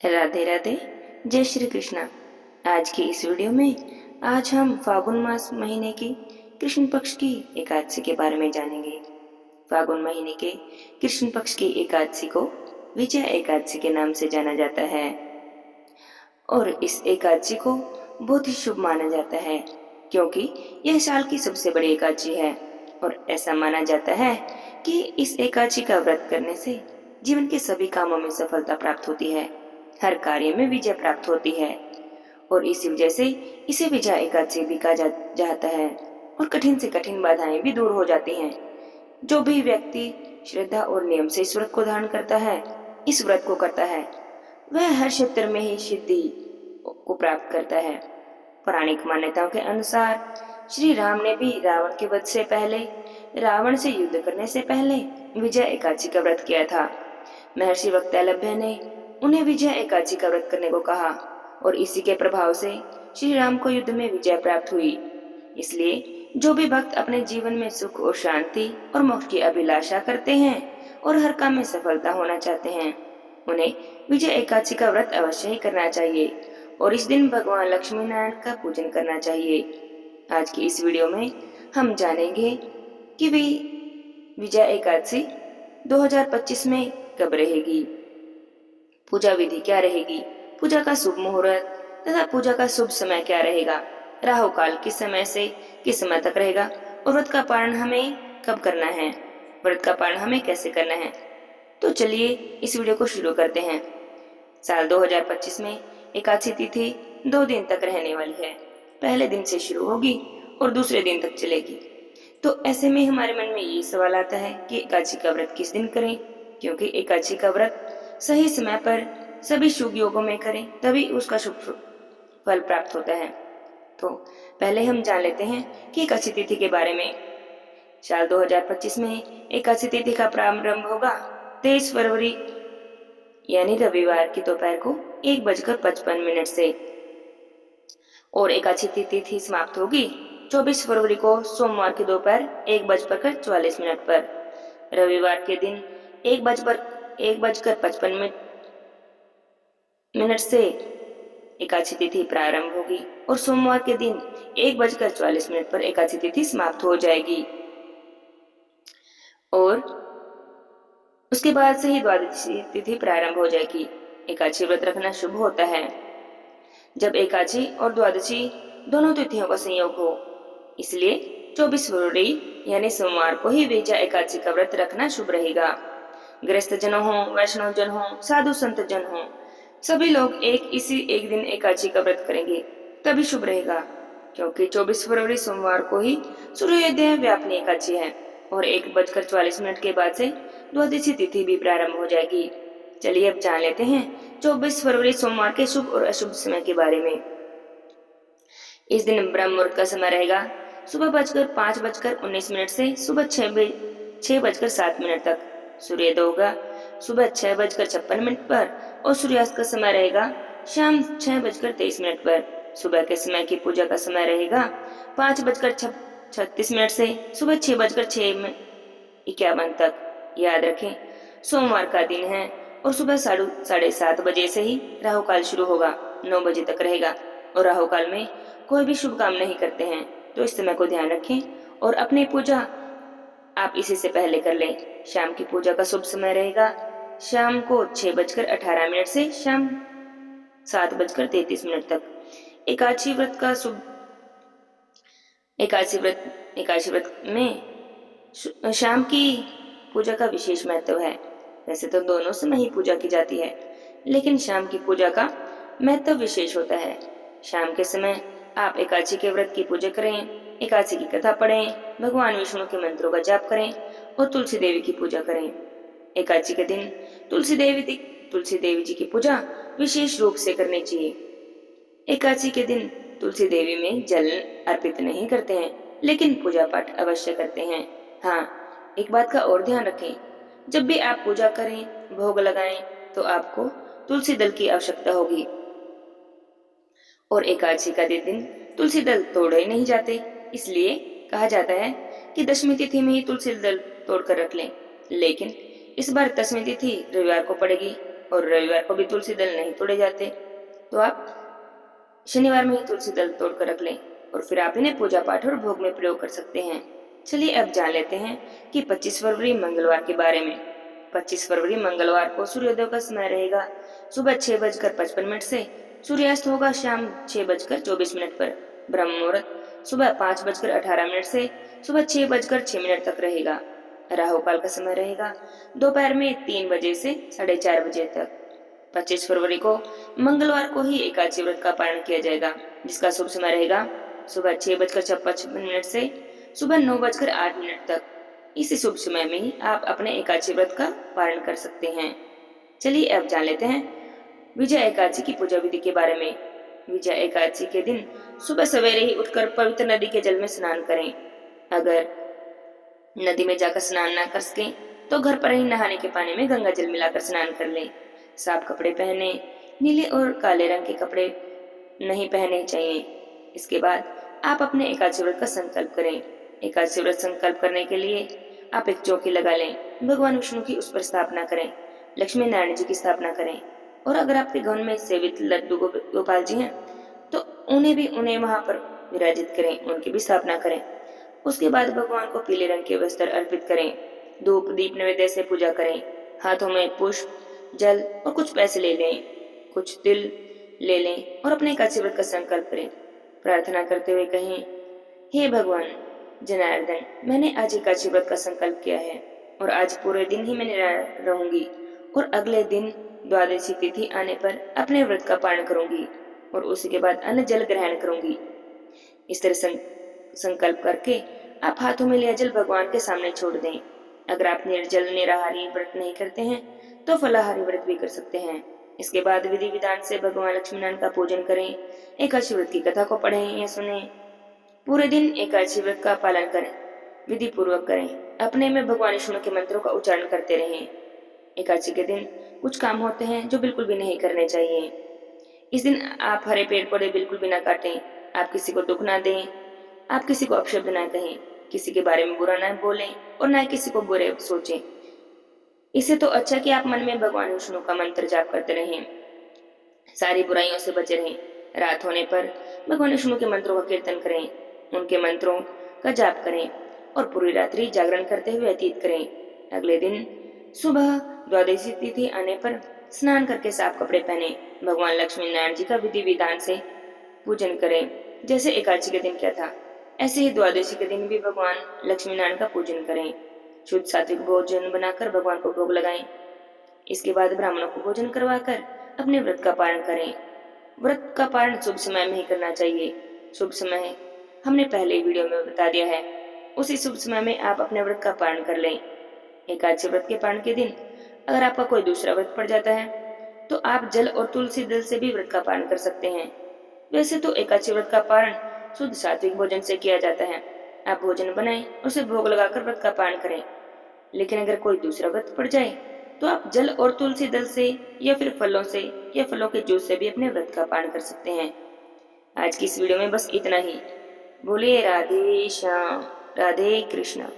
राधे राधे। जय श्री कृष्णा। आज की इस वीडियो में आज हम फागुन मास महीने की कृष्ण पक्ष की एकादशी के बारे में जानेंगे। फागुन महीने के कृष्ण पक्ष की एकादशी को विजया एकादशी के नाम से जाना जाता है और इस एकादशी को बहुत ही शुभ माना जाता है क्योंकि यह साल की सबसे बड़ी एकादशी है और ऐसा माना जाता है कि इस एकादशी का व्रत करने से जीवन के सभी कामों में सफलता प्राप्त होती है, हर कार्य में विजय प्राप्त होती है और इसी वजह से इसे विजया एकादशी भी कहा जाता है और कठिन से कठिन बाधाएं भी दूर हो जाती हैं। जो भी व्यक्ति श्रद्धा और नियम से इस व्रत को धारण करता है, इस व्रत को करता है, वह हर क्षेत्र में ही सिद्धि को प्राप्त करता है। पौराणिक मान्यताओं के अनुसार श्री राम ने भी रावण के वध से पहले, रावण से युद्ध करने से पहले विजय एकादशी का व्रत किया था। महर्षि वक्तव्य ने उन्हें विजय एकादशी का व्रत करने को कहा और इसी के प्रभाव से श्री राम को युद्ध में विजय प्राप्त हुई। इसलिए जो भी भक्त अपने जीवन में सुख और शांति और मोक्ष की अभिलाषा करते हैं और हर काम में सफलता होना चाहते हैं, उन्हें विजय एकादशी का व्रत अवश्य ही करना चाहिए और इस दिन भगवान लक्ष्मी नारायण का पूजन करना चाहिए। आज की इस वीडियो में हम जानेंगे कि विजय एकादशी 2025 में कब रहेगी, पूजा विधि क्या रहेगी, पूजा का शुभ मुहूर्त तथा पूजा का शुभ समय क्या रहेगा, राहु काल किस समय से किस समय तक रहेगा और व्रत का पारण हमें कब करना है, व्रत का पारण हमें कैसे करना है। तो चलिए इस वीडियो को शुरू करते हैं। साल 2025 में एकादशी तिथि 2 दिन तक रहने वाली है। पहले दिन से शुरू होगी और दूसरे दिन तक चलेगी। तो ऐसे में हमारे मन में ये सवाल आता है कि एकादशी का व्रत किस दिन करें, क्योंकि एकादशी का व्रत सही समय पर सभी शुभ योगों में करें तभी उसका शुभ फल प्राप्त होता है। तो पहले हम जान लेते हैं कि एकादशी तिथि के बारे में। साल 2025 में एकादशी तिथि का प्रारंभ होगा 23 फरवरी यानी रविवार की दोपहर को 1:55 से और एकादशी तिथि समाप्त होगी 24 फरवरी को सोमवार की दोपहर 1:44 पर। रविवार के दिन 1:55 से एकादशी तिथि प्रारंभ होगी और सोमवार के दिन 1:44 पर एकादशी तिथि समाप्त हो जाएगी और उसके बाद से ही द्वादशी तिथि प्रारंभ हो जाएगी। एकादशी व्रत रखना शुभ होता है जब एकादशी और द्वादशी दोनों तिथियों का संयोग हो, इसलिए 24 फरवरी यानी सोमवार को ही विजया एकादशी का व्रत रखना शुभ रहेगा। गृहस्थ जन हो, वैष्णव जन हो, साधु संत जन हो, सभी लोग इसी एक दिन एकादशी का व्रत करेंगे तभी शुभ रहेगा, क्योंकि 24 फरवरी सोमवार को ही सूर्योदय व्यापनी एकादशी है और 1:44 के बाद से द्वादशी तिथि भी प्रारंभ हो जाएगी। चलिए अब जान लेते हैं 24 फरवरी सोमवार के शुभ और अशुभ समय के बारे में। इस दिन ब्रह्म मुहूर्त का समय रहेगा सुबह 5:19 से सुबह 6:07 तक। सूर्योदय होगा सुबह 6:56 पर और सूर्यास्त का समय रहेगा शाम 6:23 पर। सुबह के समय की पूजा का समय रहेगा 5:36 से सुबह 6:51 तक। याद रखें सोमवार का दिन है और सुबह 7:30 से ही राहु काल शुरू होगा, 9 बजे तक रहेगा और राहु काल में कोई भी शुभ काम नहीं करते हैं, तो इस समय को ध्यान रखें और अपनी पूजा आप इसी से पहले कर लें। शाम की पूजा का शुभ समय रहेगा शाम को 6:18 से शाम 7:33 तक। एकादशी व्रत का शुभ एकादशी व्रत में शाम की पूजा का विशेष महत्व है। वैसे तो दोनों समय ही पूजा की जाती है, लेकिन शाम की पूजा का महत्व विशेष होता है। शाम के समय आप एकादशी के व्रत की पूजा करें, एकादशी की कथा पढ़ें, भगवान विष्णु के मंत्रों का जाप करें और तुलसी देवी की पूजा करें। एकादशी के दिन तुलसी देवी जी की पूजा विशेष रूप से करनी चाहिए। एकादशी के दिन तुलसी देवी में जल अर्पित नहीं करते हैं, लेकिन पूजा पाठ अवश्य करते हैं। हाँ, एक बात का और ध्यान रखें, जब भी आप पूजा करें, भोग लगाएं, तो आपको तुलसी दल की आवश्यकता होगी और एकादशी का दिन तुलसी दल तोड़े नहीं जाते, इसलिए कहा जाता है कि दशमी तिथि में ही तुलसी दल तोड़कर रख लें। लेकिन इस बार दशमी तिथि रविवार को पड़ेगी, और रविवार को भी तुलसी दल नहीं तोड़े जाते, तो आप शनिवार में ही तुलसी दल तोड़ कर रख लें और फिर आप इन्हें पूजा पाठ और भोग में प्रयोग कर सकते हैं। चलिए अब जान लेते हैं कि 25 फरवरी मंगलवार के बारे में। 25 फरवरी मंगलवार को सूर्योदय का समय रहेगा सुबह 6:55 से, सूर्यास्त होगा शाम 6:24 पर। ब्रह्म मुहूर्त सुबह 5:18 से सुबह 6:06 तक रहेगा। राहु काल का समय रहेगा दोपहर में 3 बजे से 4:30 बजे तक। 25 फरवरी को मंगलवार को ही एकादशी व्रत का पारण किया जाएगा, जिसका शुभ समय रहेगा सुबह 6:56 से सुबह 9:08 तक। इसी शुभ समय में ही आप अपने एकादशी व्रत का पारण कर सकते हैं। चलिए अब जान लेते हैं विजय एकादशी की पूजा विधि के बारे में। विजय एकादशी के दिन सुबह सवेरे ही उठकर पवित्र नदी के जल में स्नान करें। अगर नदी में जाकर स्नान ना कर सकें तो घर पर ही नहाने के पानी में गंगा जल मिलाकर स्नान कर लें। साफ कपड़े पहने, नीले और काले रंग के कपड़े नहीं पहने चाहिए। इसके बाद आप अपने एकादशी व्रत का संकल्प करें। एकादशी व्रत संकल्प करने के लिए आप एक चौकी लगा लें, भगवान विष्णु की उस पर स्थापना करें, लक्ष्मी नारायण जी की स्थापना करें और अगर आपके घर में सेवित लड्डू गोपाल जी हैं तो उन्हें वहां पर विराजित करें, उनकी भी स्थापना करें। उसके बाद भगवान को पीले रंग के वस्त्र अर्पित करें, धूप दीप नैवेद्य से पूजा करें, हाथों में पुष्प, जल और कुछ पैसे ले लें, कुछ तिल ले लें और अपने एकादशी व्रत का संकल्प करें। प्रार्थना करते हुए कहें, हे भगवान जनार्दन, मैंने आज एकादशी व्रत का संकल्प किया है और आज पूरे दिन ही मैं निराहार रहूंगी और अगले दिन द्वादशी तिथि आने पर अपने व्रत का पारण करूंगी और उसी के बाद अन्न जल ग्रहण करूंगी। इस तरह संकल्प करके आप हाथों में लिया जल भगवान के सामने छोड़ दें। अगर आप निर्जल निराहारी व्रत नहीं करते हैं तो फलाहारी व्रत भी कर सकते हैं। इसके बाद विधि विधान से भगवान लक्ष्मी नारायण का पूजन करें, एकादशी व्रत की कथा को पढ़ें या सुनें। पूरे दिन एकादशी व्रत का पालन करें, विधि पूर्वक करें, अपने में भगवान विष्णु के मंत्रों का उच्चारण करते रहें। एकादशी के दिन कुछ काम होते हैं जो बिल्कुल भी नहीं करने चाहिए। इस दिन आप हरे पेड़ पौधे बिल्कुल भी ना काटें, आप किसी को दुख ना दें, आप किसी को अपशब्द ना कहें, किसी के बारे में बुरा ना बोलें और ना किसी को बुरे सोचें। इससे तो अच्छा कि आप मन में भगवान विष्णु का मंत्र जाप करते रहें, सारी बुराइयों से बचे रहें। रात होने पर भगवान विष्णु के मंत्रों का कीर्तन करें, उनके मंत्रों का जाप करें और पूरी रात्रि जागरण करते हुए व्यतीत करें। अगले दिन सुबह द्वादशी तिथि आने पर स्नान करके साफ कपड़े पहने, भगवान लक्ष्मी नारायण जी का विधि विधान से पूजन करें। जैसे एकादशी के दिन क्या था, ऐसे ही द्वादशी के दिन भी भगवान लक्ष्मी नारायण का पूजन करें। शुद्ध सात्विक भोजन बनाकर भगवान को भोग लगाएं। इसके बाद ब्राह्मणों को भोजन करवाकर अपने व्रत का पारण करें। व्रत का पारण शुभ समय में ही करना चाहिए। शुभ समय हमने पहले वीडियो में बता दिया है, उसी शुभ समय में आप अपने व्रत का पारण कर लें। एकादशी व्रत के पारण के दिन अगर आपका कोई दूसरा व्रत पड़ जाता है तो आप जल और तुलसी दल से भी व्रत का पारण कर सकते हैं। वैसे तो एकादशी व्रत का पारण शुद्ध सात्विक भोजन से किया जाता है। आप भोजन बनाएं, उसे भोग लगाकर व्रत का पारण करें। लेकिन अगर कोई दूसरा व्रत पड़ जाए तो आप जल और तुलसी दल से या फिर फलों से या फलों के जूस से भी अपने व्रत का पारण कर सकते हैं। आज की इस वीडियो में बस इतना ही। बोलिए राधे श्याम, राधे कृष्णा।